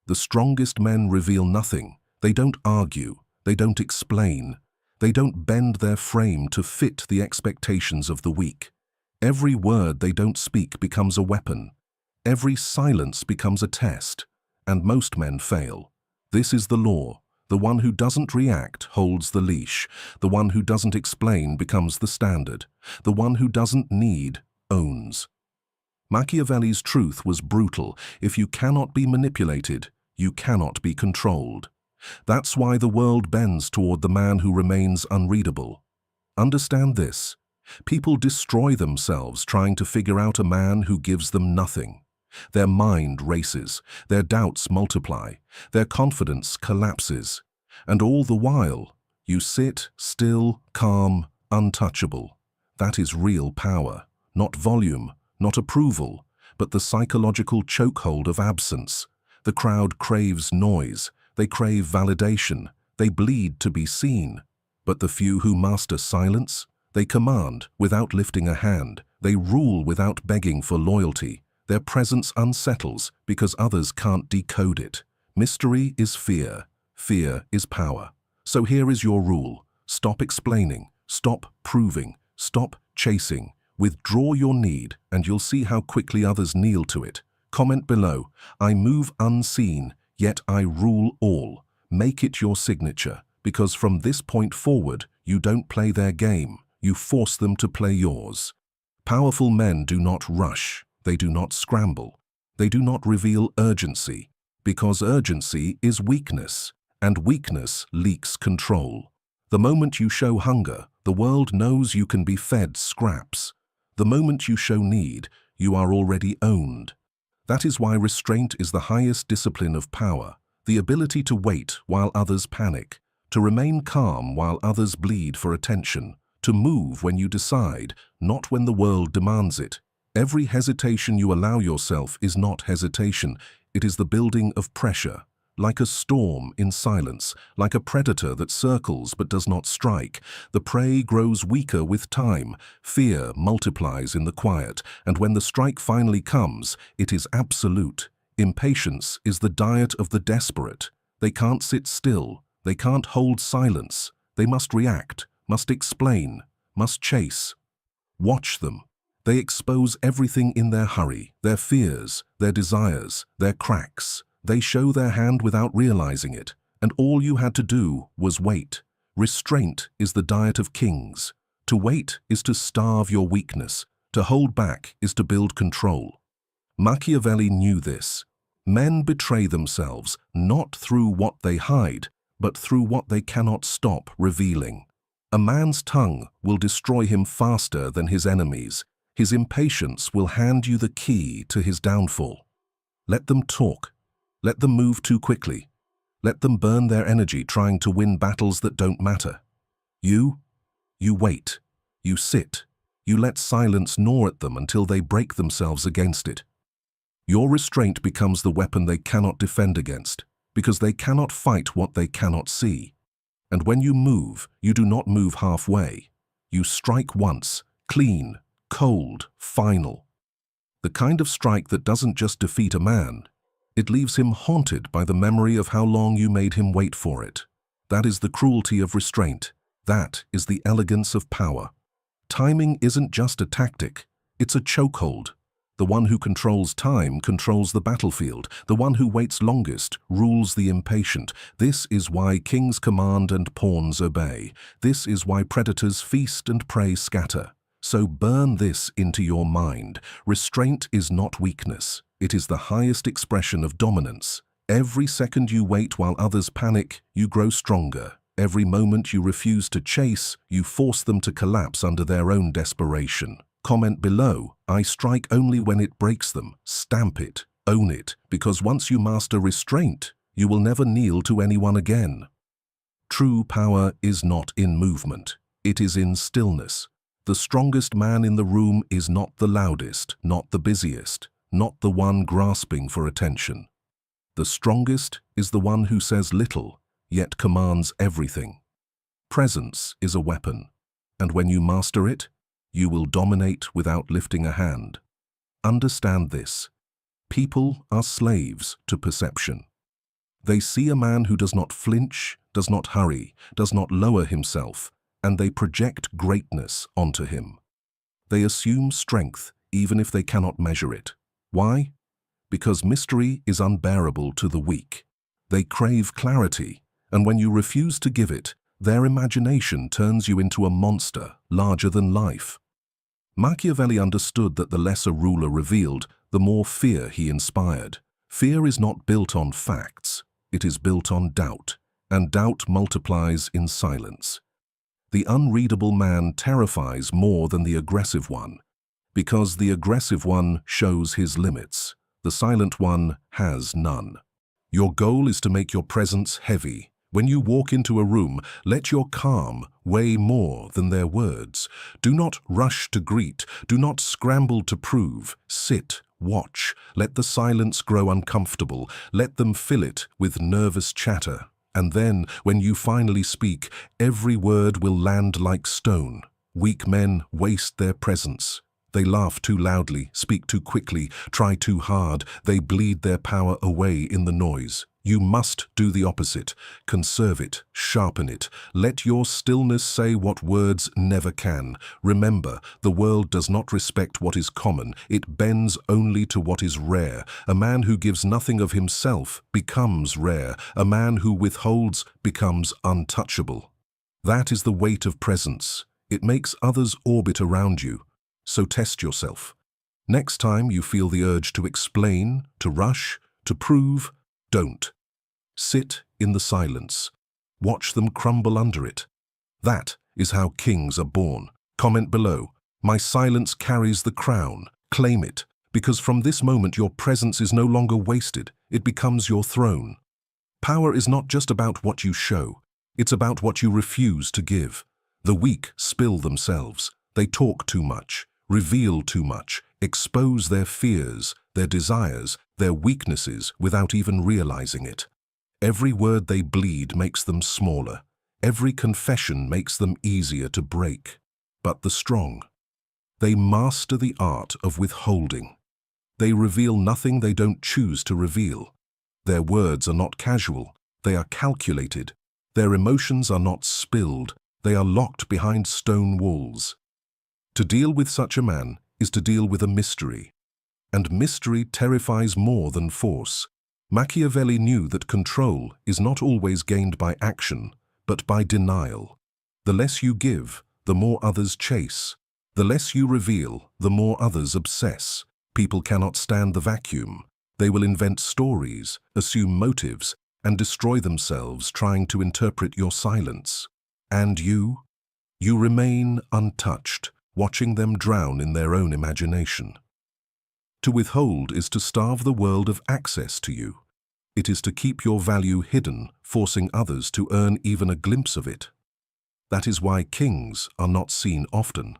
The strongest men reveal nothing. They don't argue. They don't explain. They don't bend their frame to fit the expectations of the weak. Every word they don't speak becomes a weapon. Every silence becomes a test. And most men fail. This is the law. The one who doesn't react holds the leash. The one who doesn't explain becomes the standard. The one who doesn't need owns. Machiavelli's truth was brutal. If you cannot be manipulated, you cannot be controlled. That's why the world bends toward the man who remains unreadable. Understand this. People destroy themselves trying to figure out a man who gives them nothing. Their mind races, their doubts multiply, their confidence collapses. And all the while, you sit still, calm, untouchable. That is real power, not volume, not approval, but the psychological chokehold of absence. The crowd craves noise, they crave validation, they bleed to be seen. But the few who master silence, they command without lifting a hand, they rule without begging for loyalty. Their presence unsettles because others can't decode it. Mystery is fear. Fear is power. So here is your rule. Stop explaining. Stop proving. Stop chasing. Withdraw your need and you'll see how quickly others kneel to it. Comment below. I move unseen, yet I rule all. Make it your signature, because from this point forward, you don't play their game. You force them to play yours. Powerful men do not rush. They do not scramble. They do not reveal urgency, because urgency is weakness, and weakness leaks control. The moment you show hunger, the world knows you can be fed scraps. The moment you show need, you are already owned. That is why restraint is the highest discipline of power, the ability to wait while others panic, to remain calm while others bleed for attention, to move when you decide, not when the world demands it. Every hesitation you allow yourself is not hesitation, it is the building of pressure, like a storm in silence, like a predator that circles but does not strike. The prey grows weaker with time, fear multiplies in the quiet, and when the strike finally comes, it is absolute. Impatience is the diet of the desperate. They can't sit still, they can't hold silence, they must react, must explain, must chase. Watch them. They expose everything in their hurry, their fears, their desires, their cracks. They show their hand without realizing it, and all you had to do was wait. Restraint is the diet of kings. To wait is to starve your weakness. To hold back is to build control. Machiavelli knew this. Men betray themselves not through what they hide, but through what they cannot stop revealing. A man's tongue will destroy him faster than his enemies. His impatience will hand you the key to his downfall. Let them talk. Let them move too quickly. Let them burn their energy trying to win battles that don't matter. You wait. You sit. You let silence gnaw at them until they break themselves against it. Your restraint becomes the weapon they cannot defend against, because they cannot fight what they cannot see. And when you move, you do not move halfway. You strike once, clean, cold, final. The kind of strike that doesn't just defeat a man, it leaves him haunted by the memory of how long you made him wait for it. That is the cruelty of restraint. That is the elegance of power. Timing isn't just a tactic, it's a chokehold. The one who controls time controls the battlefield. The one who waits longest rules the impatient. This is why kings command and pawns obey. This is why predators feast and prey scatter. So burn this into your mind. Restraint is not weakness. It is the highest expression of dominance. Every second you wait while others panic, you grow stronger. Every moment you refuse to chase, you force them to collapse under their own desperation. Comment below. I strike only when it breaks them. Stamp it. Own it. Because once you master restraint, you will never kneel to anyone again. True power is not in movement. It is in stillness. The strongest man in the room is not the loudest, not the busiest, not the one grasping for attention. The strongest is the one who says little, yet commands everything. Presence is a weapon, and when you master it, you will dominate without lifting a hand. Understand this. People are slaves to perception. They see a man who does not flinch, does not hurry, does not lower himself, and they project greatness onto him. They assume strength even if they cannot measure it. Why? Because mystery is unbearable to the weak. They crave clarity, and when you refuse to give it, their imagination turns you into a monster larger than life. Machiavelli understood that the less a ruler revealed, the more fear he inspired. Fear is not built on facts, it is built on doubt, and doubt multiplies in silence. The unreadable man terrifies more than the aggressive one, because the aggressive one shows his limits. The silent one has none. Your goal is to make your presence heavy. When you walk into a room, let your calm weigh more than their words. Do not rush to greet. Do not scramble to prove. Sit, watch. Let the silence grow uncomfortable. Let them fill it with nervous chatter. And then, when you finally speak, every word will land like stone. Weak men waste their presence. They laugh too loudly, speak too quickly, try too hard. They bleed their power away in the noise. You must do the opposite. Conserve it, sharpen it. Let your stillness say what words never can. Remember, the world does not respect what is common. It bends only to what is rare. A man who gives nothing of himself becomes rare. A man who withholds becomes untouchable. That is the weight of presence. It makes others orbit around you. So test yourself. Next time you feel the urge to explain, to rush, to prove, don't. Sit in the silence. Watch them crumble under it. That is how kings are born. Comment below. My silence carries the crown. Claim it, because from this moment your presence is no longer wasted. It becomes your throne. Power is not just about what you show. It's about what you refuse to give. The weak spill themselves. They talk too much, reveal too much, expose their fears, their desires, their weaknesses without even realizing it. Every word they bleed makes them smaller. Every confession makes them easier to break. But the strong, they master the art of withholding. They reveal nothing they don't choose to reveal. Their words are not casual, they are calculated. Their emotions are not spilled, they are locked behind stone walls. To deal with such a man is to deal with a mystery. And mystery terrifies more than force. Machiavelli knew that control is not always gained by action, but by denial. The less you give, the more others chase. The less you reveal, the more others obsess. People cannot stand the vacuum. They will invent stories, assume motives, and destroy themselves trying to interpret your silence. And you remain untouched, watching them drown in their own imagination. To withhold is to starve the world of access to you. It is to keep your value hidden, forcing others to earn even a glimpse of it. That is why kings are not seen often.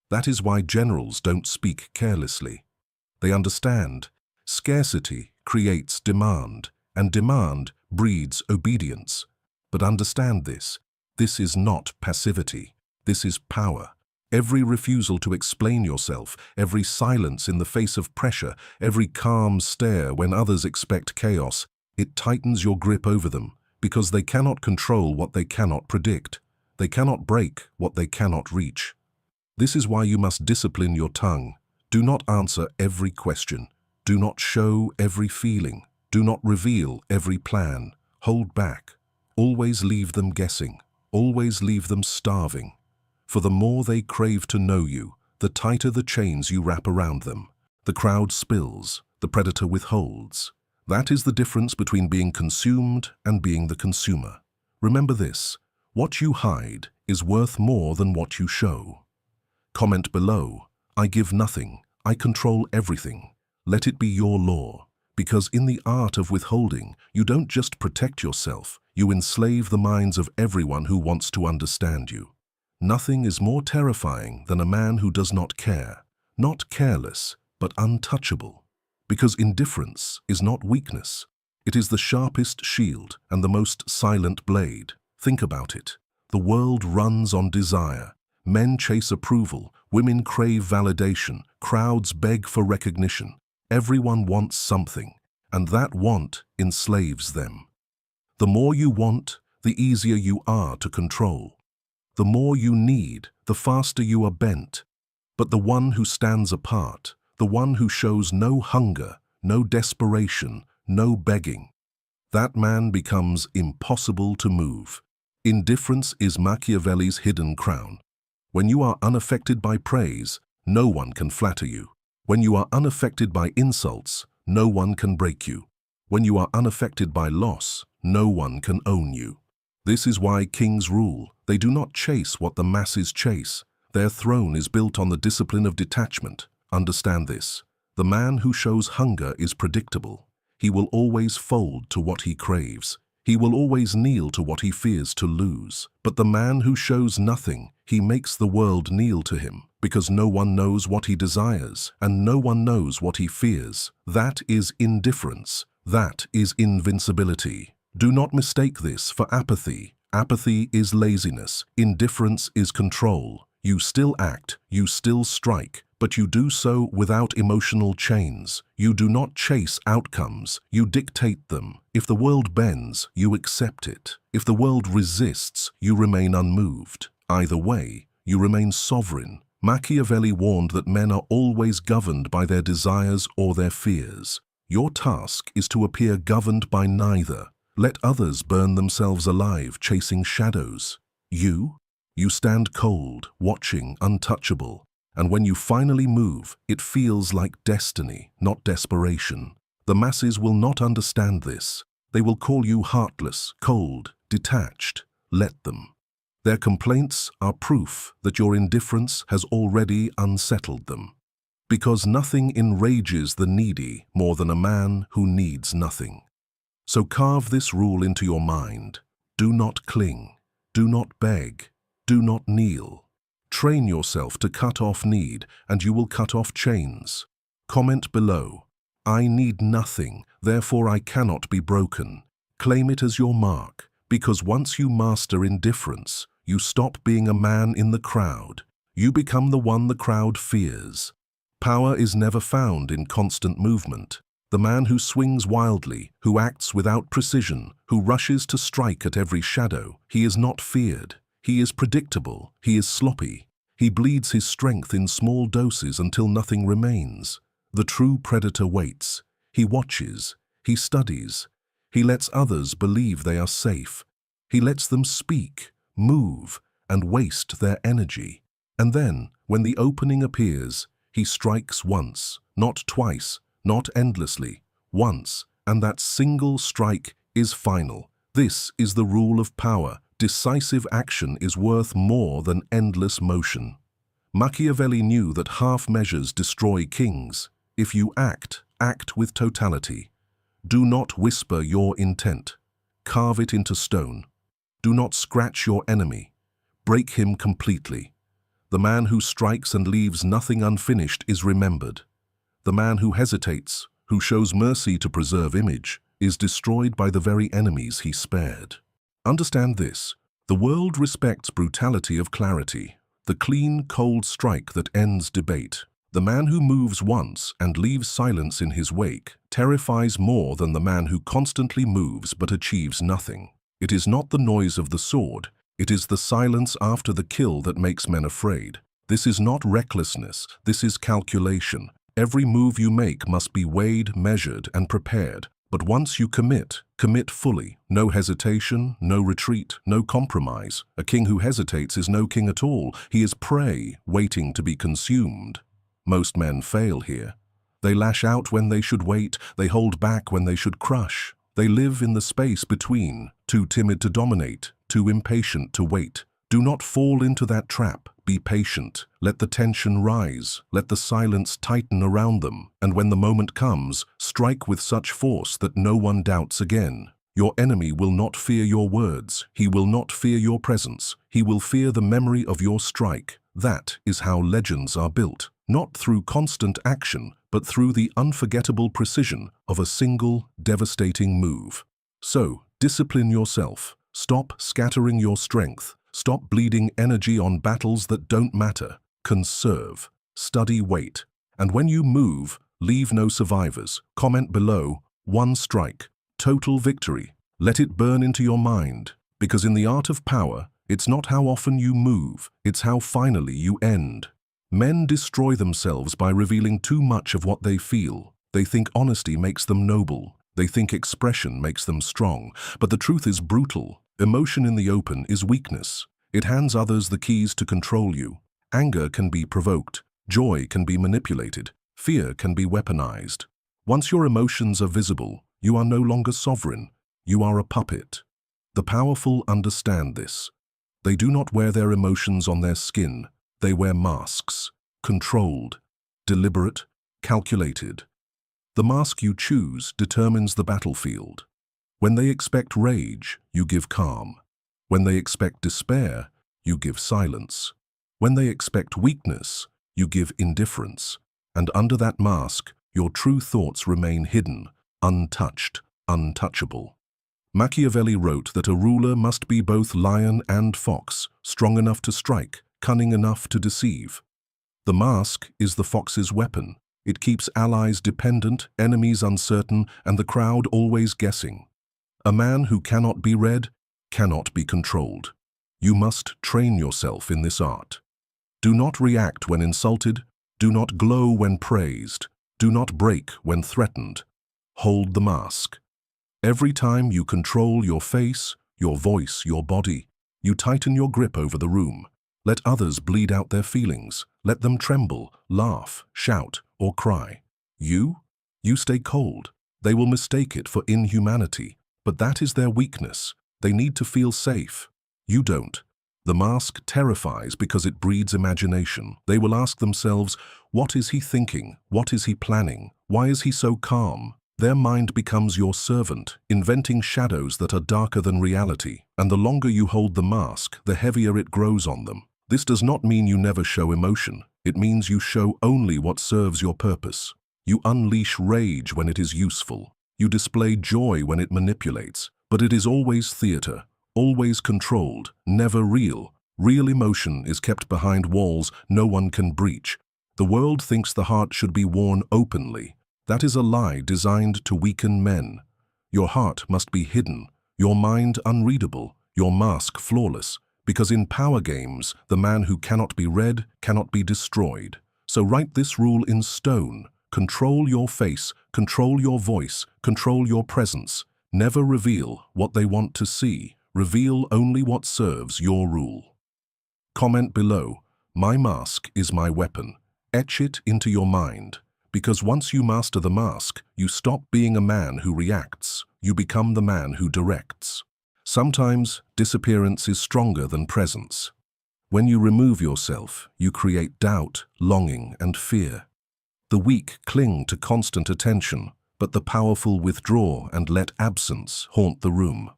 That is why generals don't speak carelessly. They understand. Scarcity creates demand, and demand breeds obedience. But understand this. This is not passivity. This is power. Every refusal to explain yourself, every silence in the face of pressure, every calm stare when others expect chaos, it tightens your grip over them, because they cannot control what they cannot predict. They cannot break what they cannot reach. This is why you must discipline your tongue. Do not answer every question. Do not show every feeling. Do not reveal every plan. Hold back. Always leave them guessing. Always leave them starving. For the more they crave to know you, the tighter the chains you wrap around them. The crowd spills, the predator withholds. That is the difference between being consumed and being the consumer. Remember this, what you hide is worth more than what you show. Comment below, I give nothing, I control everything. Let it be your law, because in the art of withholding, you don't just protect yourself, you enslave the minds of everyone who wants to understand you. Nothing is more terrifying than a man who does not care, not careless, but untouchable. Because indifference is not weakness. It is the sharpest shield and the most silent blade. Think about it. The world runs on desire. Men chase approval, women crave validation, crowds beg for recognition. Everyone wants something, and that want enslaves them. The more you want, the easier you are to control. The more you need, the faster you are bent. But the one who stands apart, the one who shows no hunger, no desperation, no begging, that man becomes impossible to move. Indifference is Machiavelli's hidden crown. When you are unaffected by praise, no one can flatter you. When you are unaffected by insults, no one can break you. When you are unaffected by loss, no one can own you. This is why kings rule. They do not chase what the masses chase. Their throne is built on the discipline of detachment. Understand this. The man who shows hunger is predictable. He will always fold to what he craves. He will always kneel to what he fears to lose. But the man who shows nothing, he makes the world kneel to him, because no one knows what he desires, and no one knows what he fears. That is indifference. That is invincibility. Do not mistake this for apathy. Apathy is laziness. Indifference is control. You still act, you still strike, but you do so without emotional chains. You do not chase outcomes, you dictate them. If the world bends, you accept it. If the world resists, you remain unmoved. Either way, you remain sovereign. Machiavelli warned that men are always governed by their desires or their fears. Your task is to appear governed by neither. Let others burn themselves alive chasing shadows. You stand cold, watching, untouchable. And when you finally move, it feels like destiny, not desperation. The masses will not understand this. They will call you heartless, cold, detached. Let them. Their complaints are proof that your indifference has already unsettled them. Because nothing enrages the needy more than a man who needs nothing. So carve this rule into your mind. Do not cling. Do not beg. Do not kneel. Train yourself to cut off need, and you will cut off chains. Comment below. I need nothing, therefore I cannot be broken. Claim it as your mark, because once you master indifference, you stop being a man in the crowd. You become the one the crowd fears. Power is never found in constant movement. The man who swings wildly, who acts without precision, who rushes to strike at every shadow, he is not feared. He is predictable. He is sloppy. He bleeds his strength in small doses until nothing remains. The true predator waits. He watches. He studies. He lets others believe they are safe. He lets them speak, move, and waste their energy. And then, when the opening appears, he strikes once, not twice, not endlessly, once, and that single strike is final. This is the rule of power. Decisive action is worth more than endless motion. Machiavelli knew that half measures destroy kings. If you act, act with totality. Do not whisper your intent. Carve it into stone. Do not scratch your enemy. Break him completely. The man who strikes and leaves nothing unfinished is remembered. The man who hesitates, who shows mercy to preserve image, is destroyed by the very enemies he spared. Understand this. The world respects brutality of clarity, the clean, cold strike that ends debate. The man who moves once and leaves silence in his wake terrifies more than the man who constantly moves but achieves nothing. It is not the noise of the sword, it is the silence after the kill that makes men afraid. This is not recklessness, this is calculation. Every move you make must be weighed, measured, and prepared. But once you commit, commit fully. No hesitation, no retreat, no compromise. A king who hesitates is no king at all. He is prey, waiting to be consumed. Most men fail here. They lash out when they should wait. They hold back when they should crush. They live in the space between, too timid to dominate, too impatient to wait. Do not fall into that trap. Be patient. Let the tension rise. Let the silence tighten around them. And when the moment comes, strike with such force that no one doubts again. Your enemy will not fear your words. He will not fear your presence. He will fear the memory of your strike. That is how legends are built. Not through constant action, but through the unforgettable precision of a single, devastating move. So, discipline yourself. Stop scattering your strength. Stop bleeding energy on battles that don't matter. Conserve. Study weight. And when you move, leave no survivors. Comment below, one strike, total victory. Let it burn into your mind, because in the art of power, it's not how often you move, it's how finally you end. Men destroy themselves by revealing too much of what they feel. They think honesty makes them noble. They think expression makes them strong. But the truth is brutal. Emotion in the open is weakness. It hands others the keys to control you. Anger can be provoked. Joy can be manipulated. Fear can be weaponized. Once your emotions are visible, you are no longer sovereign. You are a puppet. The powerful understand this. They do not wear their emotions on their skin. They wear masks. Controlled, deliberate, calculated. The mask you choose determines the battlefield. When they expect rage, you give calm. When they expect despair, you give silence. When they expect weakness, you give indifference. And under that mask, your true thoughts remain hidden, untouched, untouchable. Machiavelli wrote that a ruler must be both lion and fox, strong enough to strike, cunning enough to deceive. The mask is the fox's weapon. It keeps allies dependent, enemies uncertain, and the crowd always guessing. A man who cannot be read cannot be controlled. You must train yourself in this art. Do not react when insulted. Do not glow when praised. Do not break when threatened. Hold the mask. Every time you control your face, your voice, your body, you tighten your grip over the room. Let others bleed out their feelings. Let them tremble, laugh, shout, or cry. You stay cold. They will mistake it for inhumanity, but that is their weakness. They need to feel safe. You don't. The mask terrifies because it breeds imagination. They will ask themselves, what is he thinking? What is he planning? Why is he so calm? Their mind becomes your servant, inventing shadows that are darker than reality. And the longer you hold the mask, the heavier it grows on them. This does not mean you never show emotion. It means you show only what serves your purpose. You unleash rage when it is useful. You display joy when it manipulates. But it is always theater, always controlled, never real. Real emotion is kept behind walls no one can breach. The world thinks the heart should be worn openly. That is a lie designed to weaken men. Your heart must be hidden, your mind unreadable, your mask flawless. Because in power games, the man who cannot be read cannot be destroyed. So write this rule in stone. Control your face, control your voice, control your presence. Never reveal what they want to see. Reveal only what serves your rule. Comment below, my mask is my weapon. Etch it into your mind. Because once you master the mask, you stop being a man who reacts. You become the man who directs. Sometimes disappearance is stronger than presence. When you remove yourself, you create doubt, longing, and fear. The weak cling to constant attention, but the powerful withdraw and let absence haunt the room.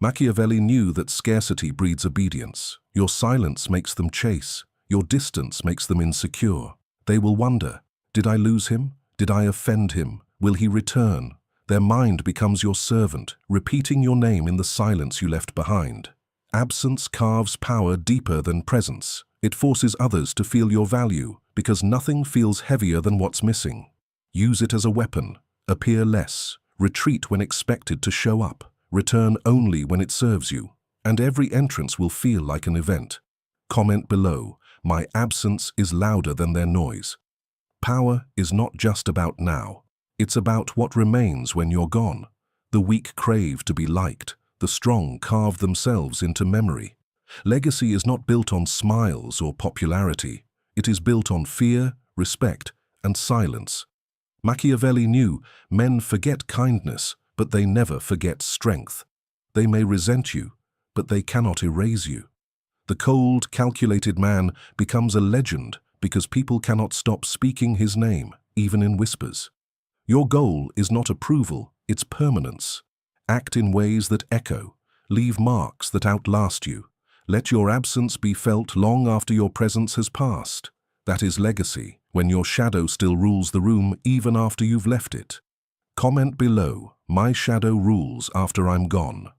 Machiavelli knew that scarcity breeds obedience. Your silence makes them chase. Your distance makes them insecure. They will wonder, did I lose him? Did I offend him? Will he return? Their mind becomes your servant, repeating your name in the silence you left behind. Absence carves power deeper than presence. It forces others to feel your value, because nothing feels heavier than what's missing. Use it as a weapon. Appear less. Retreat when expected to show up. Return only when it serves you. And every entrance will feel like an event. Comment below, my absence is louder than their noise. Power is not just about now. It's about what remains when you're gone. The weak crave to be liked. The strong carve themselves into memory. Legacy is not built on smiles or popularity. It is built on fear, respect, and silence. Machiavelli knew men forget kindness, but they never forget strength. They may resent you, but they cannot erase you. The cold, calculated man becomes a legend because people cannot stop speaking his name, even in whispers. Your goal is not approval, it's permanence. Act in ways that echo. Leave marks that outlast you. Let your absence be felt long after your presence has passed. That is legacy, when your shadow still rules the room even after you've left it. Comment below, my shadow rules after I'm gone.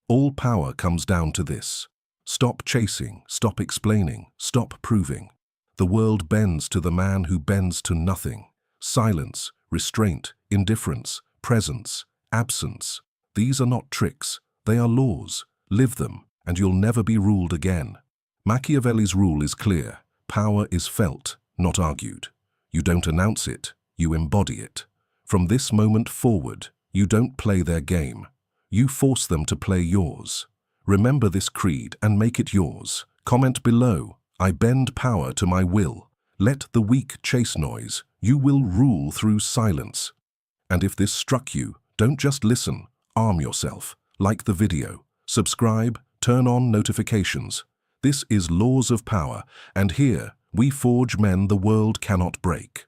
All power comes down to this. Stop chasing, stop explaining, stop proving. The world bends to the man who bends to nothing. Silence, restraint, indifference, presence, absence. These are not tricks, they are laws. Live them, and you'll never be ruled again. Machiavelli's rule is clear. Power is felt, not argued. You don't announce it, you embody it. From this moment forward, you don't play their game. You force them to play yours. Remember this creed and make it yours. Comment below, I bend power to my will. Let the weak chase noise. You will rule through silence. And if this struck you, don't just listen. Arm yourself. Like the video. Subscribe, turn on notifications. This is Laws of Power, and here we forge men the world cannot break.